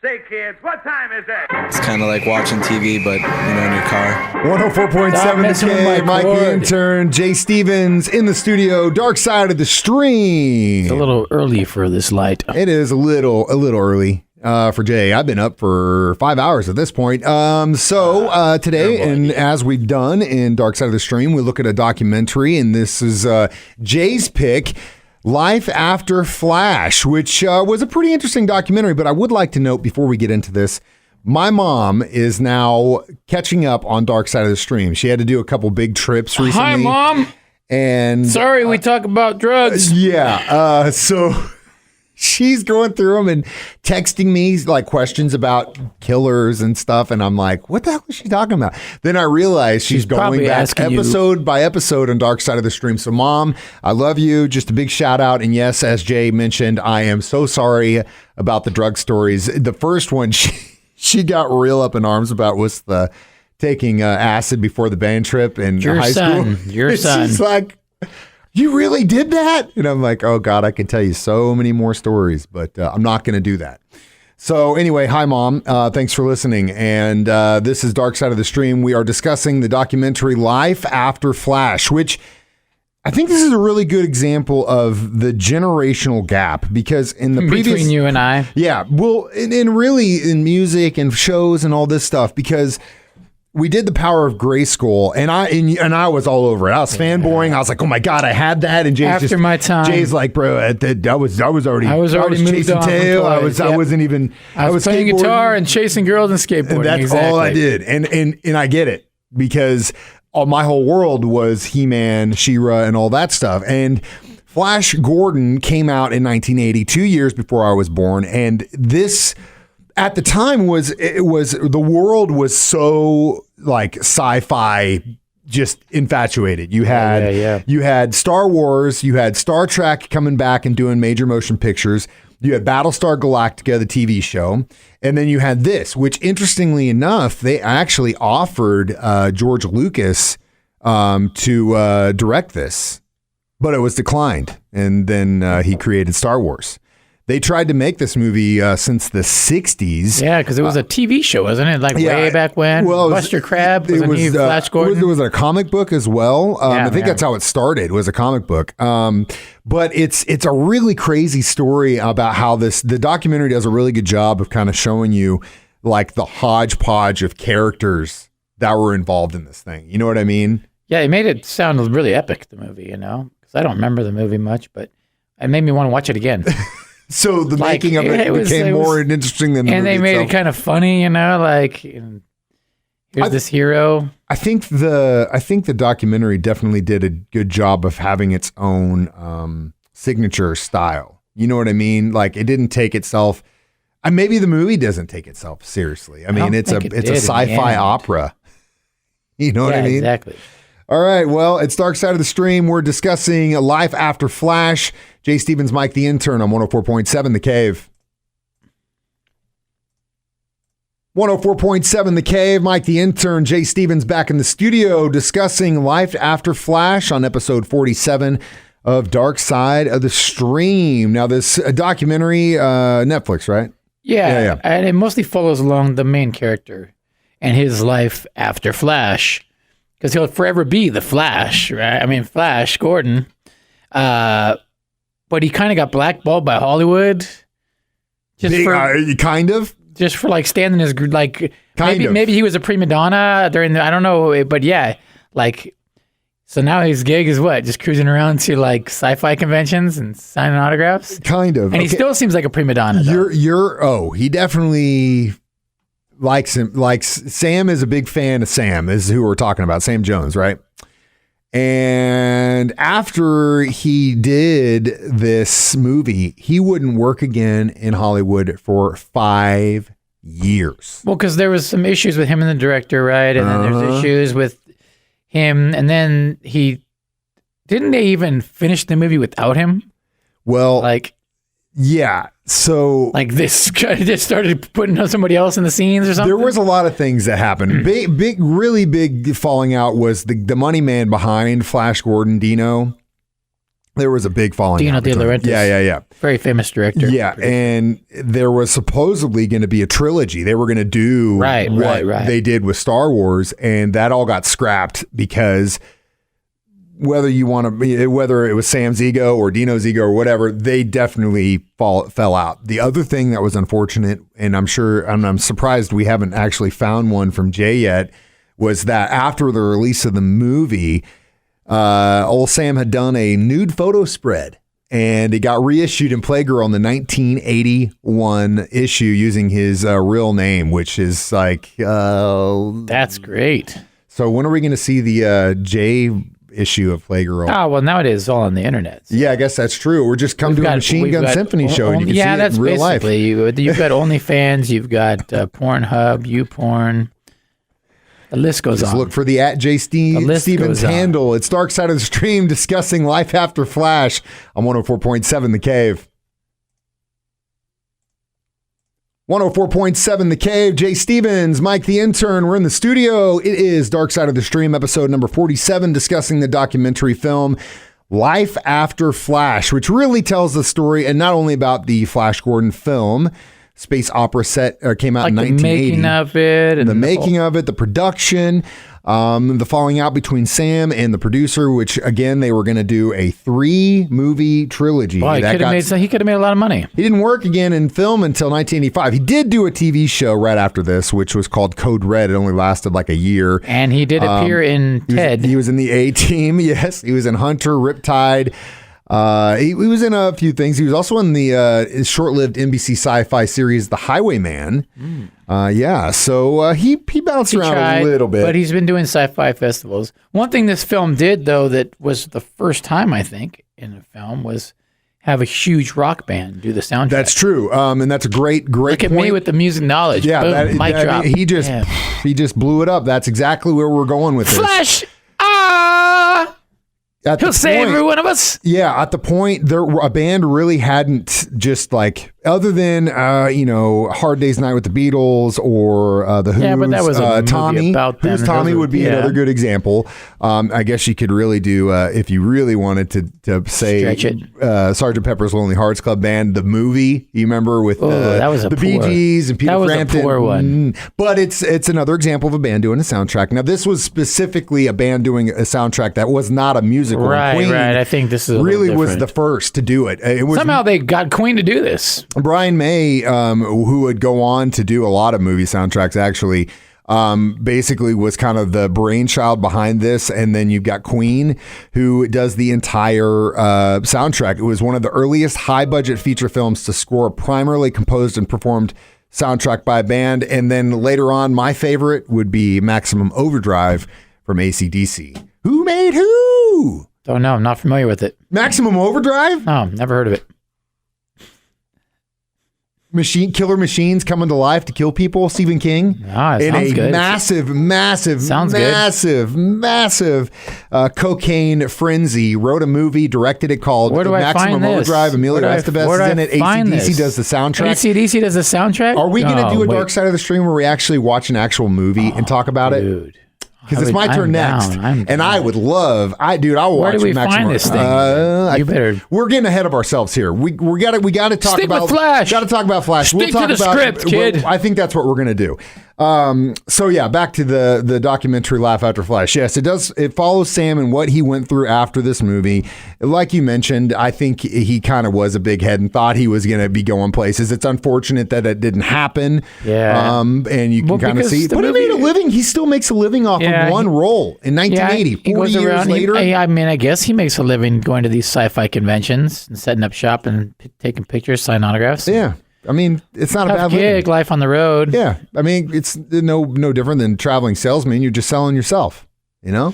Say, kids, what time is it? It's kind of like watching TV, but, in your car. 104.7 The Cave, Mike the Intern, Jay Stevens in the studio, Dark Side of the Stream. It's a little early for this light. It is a little early for Jay. I've been up for 5 hours at this point. So today, and as we've done in Dark Side of the Stream, we look at a documentary, and this is Jay's pick, Life After Flash, which was a pretty interesting documentary. But I would like to note before we get into this, my mom is now catching up on Dark Side of the Stream. She had to do a couple big trips recently. Hi, Mom. And sorry, we talk about drugs. Yeah. So she's going through them and texting me like questions about killers and stuff. And I'm like, what the hell is she talking about? Then I realize she's going back episode by episode on Dark Side of the Stream. So Mom, I love you. Just a big shout out. And yes, as Jay mentioned, I am so sorry about the drug stories. The first one she got real up in arms about was the taking acid before the band trip in high school. Your son. She's like, you really did that? And I'm like, oh God, I can tell you so many more stories, but I'm not going to do that. So anyway, hi Mom. Thanks for listening. And this is Dark Side of the Stream. We are discussing the documentary Life After Flash, which I think this is a really good example of the generational gap, because in the previous... Between you and I? Yeah. Well, and really in music and shows and all this stuff, because we did The Power of Grayskull, and I was all over it. I was fanboying. I was like, "Oh my God, I had that!" And Jay's after my time. Jay's like, "Bro, I was already moved chasing on tail. I was playing guitar and chasing girls and skateboarding. And that's all I did. And I get it, because my whole world was He-Man, She-Ra, and all that stuff. And Flash Gordon came out in 1980, 2 years before I was born, and this, at the time, the world was so like sci-fi, just infatuated. You had Star Wars, you had Star Trek coming back and doing major motion pictures. You had Battlestar Galactica, the TV show, and then you had this, which interestingly enough, they actually offered George Lucas to direct this, but it was declined, and then he created Star Wars. They tried to make this movie since the 60s. Yeah, because it was a TV show, wasn't it? Like way back when? Well, Buster Crabbe was Flash Gordon. It was a comic book as well. I think that's how it started, was a comic book. But it's a really crazy story about how the documentary does a really good job of kind of showing you like the hodgepodge of characters that were involved in this thing. You know what I mean? Yeah, it made it sound really epic, the movie, because I don't remember the movie much, but it made me want to watch it again. So the making of it became more interesting than the movie and they made it kind of funny, here's this hero. I think the documentary definitely did a good job of having its own signature style. You know what I mean? Like, it didn't take itself, maybe the movie doesn't take itself seriously. I mean, it's a sci-fi opera. You know what I mean? Exactly. All right, well, it's Dark Side of the Stream. We're discussing Life After Flash. Jay Stevens, Mike the Intern on 104.7 The Cave. 104.7 The Cave, Mike the Intern, Jay Stevens back in the studio discussing Life After Flash on episode 47 of Dark Side of the Stream. Now, this documentary, Netflix, right? Yeah, and it mostly follows along the main character and his life after Flash. Because he'll forever be the Flash, right? I mean, Flash Gordon. But he kind of got blackballed by Hollywood. Kind of? Just for like standing as like maybe he was a prima donna during I don't know, but yeah, like, so now his gig is what? Just cruising around to like sci-fi conventions and signing autographs? Kind of. And he still seems like a prima donna. He definitely likes him. Like, Sam is a big fan of Sam, is who we're talking about, Sam Jones, right? And after he did this movie, he wouldn't work again in Hollywood for 5 years. Well, because there was some issues with him and the director, right? And then there's issues with him. And then didn't they even finish the movie without him? Well, like, yeah. So like this just started putting somebody else in the scenes or something? There was a lot of things that happened. Really big falling out was the money man behind Flash Gordon, Dino. There was a big falling Dino out. De between- Laurentiis. Yeah. Very famous director. Yeah, and there was supposedly going to be a trilogy. They were going to do Right. they did with Star Wars, and that all got scrapped because whether it was Sam's ego or Dino's ego or whatever, they definitely fell out. The other thing that was unfortunate, and I'm surprised we haven't actually found one from Jay yet, was that after the release of the movie, old Sam had done a nude photo spread. And it got reissued in Playgirl in the 1981 issue using his real name, which is like... That's great. So when are we going to see the J issue of Playgirl? Oh, well, nowadays it's all on the internet. Yeah, I guess that's true. We're just come to a Machine Gun Symphony show and you can see it in real life. You've got OnlyFans, you've got Pornhub, YouPorn. The list goes on. Just look for the @JStevens handle. It's Dark Side of the Stream discussing Life After Flash on 104.7 The Cave. 104.7 The Cave. Jay Stevens, Mike the Intern. We're in the studio. It is Dark Side of the Stream, episode number 47, discussing the documentary film Life After Flash, which really tells the story, and not only about the Flash Gordon film, space opera set came out in 1980. The making of it. And the making of it, the production, the falling out between Sam and the producer, which, again, they were going to do a 3-movie trilogy. Boy, he could have made a lot of money. He didn't work again in film until 1985. He did do a TV show right after this, which was called Code Red. It only lasted like a year. And he did appear in Ted. He was in the A-Team, yes. He was in Hunter, Riptide. He was in a few things. He was also in the short-lived NBC sci-fi series The Highwayman. So he bounced around a little bit. But he's been doing sci-fi festivals. One thing this film did, though, that was the first time, I think, in a film, was have a huge rock band do the soundtrack. That's true. And that's a great Look at point. me with the music knowledge. Yeah, Boom, mic drop. He just blew it up. That's exactly where we're going with this. Flash! He'll save every one of us. Yeah, at the point, a band really hadn't just like, other than Hard Day's Night with the Beatles or the Who's. Yeah, but that was a movie Tommy. about them. Who's Tommy would be another good example. I guess you could really do if you really wanted to say Stretch it. Sgt. Pepper's Lonely Hearts Club Band, the movie. You remember with that was the Bee Gees and Peter Frampton. That was a poor one. But it's another example of a band doing a soundtrack. Now this was specifically a band doing a soundtrack that was not a musical. Right, Queen right. I think this is really was the first to do it. Somehow they got Queen to do this. Brian May, who would go on to do a lot of movie soundtracks, actually, basically was kind of the brainchild behind this. And then you've got Queen, who does the entire soundtrack. It was one of the earliest high-budget feature films to score a primarily composed and performed soundtrack by a band. And then later on, my favorite would be Maximum Overdrive from AC/DC. Who made who? Don't know. I'm not familiar with it. Maximum Overdrive? No, never heard of it. Killer machines coming to life to kill people. Stephen King. In a good. massive cocaine frenzy. Wrote a movie, directed it called Maximum Overdrive. Emilio Estevez is in it. AC/DC does the soundtrack. AC/DC does the soundtrack. Are we going to do a Dark Side of the Stream where we actually watch an actual movie and talk about it? Because it's my turn next, and I would love. I will Where watch. do we Maximum. find this thing? You better. We're getting ahead of ourselves here. We got to talk about Flash. Got to talk about Flash. Stick to the script, kid. I think that's what we're gonna do. So yeah, back to the documentary Laugh After Flash. Yes, it does. It follows Sam and what he went through after this movie. Like you mentioned, I think he kind of was a big head and thought he was going to be going places. It's unfortunate that it didn't happen. Yeah. And you can kind of see. But he made a living. He still makes a living off of one role in 1980. 40 years later. I guess he makes a living going to these sci-fi conventions and setting up shop and taking pictures, signing autographs. Yeah. I mean, it's not Tough a bad gig, living. life on the road. Yeah. I mean, it's no different than traveling salesman. You're just selling yourself, Now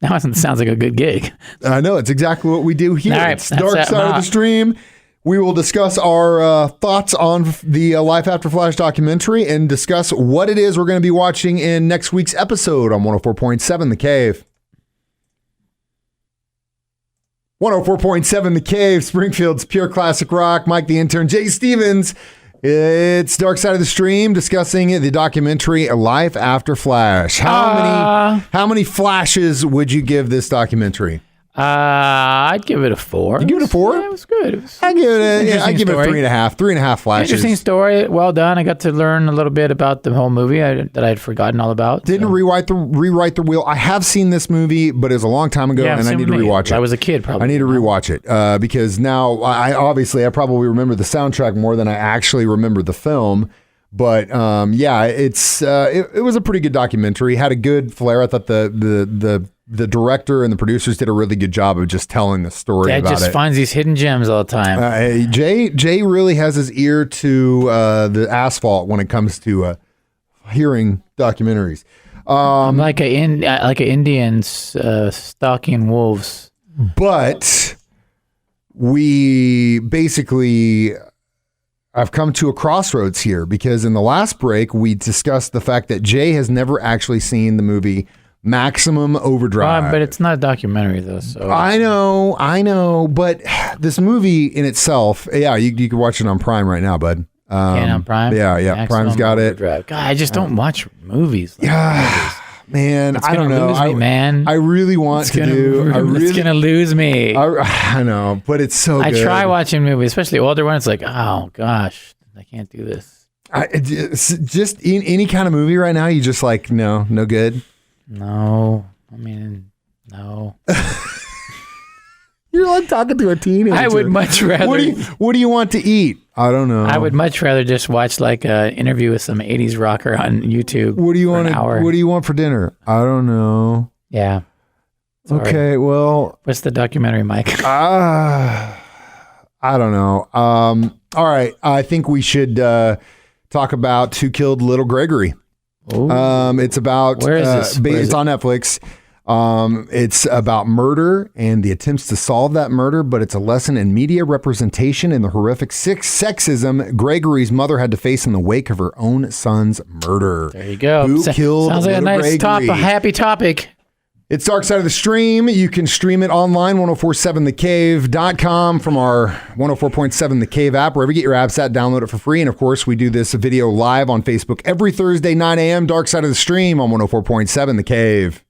it sounds like a good gig. I know. It's exactly what we do here. All right, it's Dark Side of the Stream. We will discuss our thoughts on the Life After Flash documentary and discuss what it is we're going to be watching in next week's episode on 104.7 The Cave. 104.7 The Cave, Springfield's pure classic rock. Mike the Intern, Jay Stevens. It's Dark Side of the Stream discussing the documentary Life After Flash. How many flashes would you give this documentary? I'd give it a 4. You give it a 4? Yeah, it was good. It was I give it. I give it story. 3.5. 3.5 flashes. Interesting story. Well done. I got to learn a little bit about the whole movie that I had forgotten all about. Didn't rewrite the wheel. I have seen this movie, but it was a long time ago, and I need to rewatch it. I was a kid, probably. I need to rewatch it because now I probably remember the soundtrack more than I actually remember the film. But yeah, it was a pretty good documentary. Had a good flair. I thought the director and the producers did a really good job of just telling the story about it. Dad just finds these hidden gems all the time. Jay really has his ear to the asphalt when it comes to hearing documentaries. I'm like an Indian stalking wolves. But we basically, I've come to a crossroads here because in the last break we discussed the fact that Jay has never actually seen the movie Maximum Overdrive. But it's not a documentary though. So I know, but this movie in itself, yeah, you can watch it on Prime right now, bud. On Prime? Yeah, Maximum Prime's got Overdrive. God, I just don't watch movies. Man, It's I don't gonna know. lose me, man. I really want It's to do. It's gonna lose me. I know, but it's so good. I try watching movies, especially older ones. Like, oh gosh, I can't do this. Just in any kind of movie right now, you just like no good. No, I mean, no. You're like talking to a teenager. I would much rather. What do you want to eat? I don't know. I would much rather just watch like an interview with some '80s rocker on YouTube. What do you want? Hour. What do you want for dinner? I don't know. Yeah. Sorry. Okay. Well, what's the documentary, Mike? I don't know. All right. I think we should talk about Who Killed Little Gregory. It's about. Where is this? It's on Netflix. It's about murder and the attempts to solve that murder, but it's a lesson in media representation and the horrific sexism Gregory's mother had to face in the wake of her own son's murder. There you go. Who killed Sounds like a nice Gregory? a happy topic. It's Dark Side of the Stream. You can stream it online, 1047thecave.com from our 104.7 The Cave app, wherever you get your apps at, download it for free. And of course, we do this video live on Facebook every Thursday, 9 a.m. Dark Side of the Stream on 104.7 The Cave.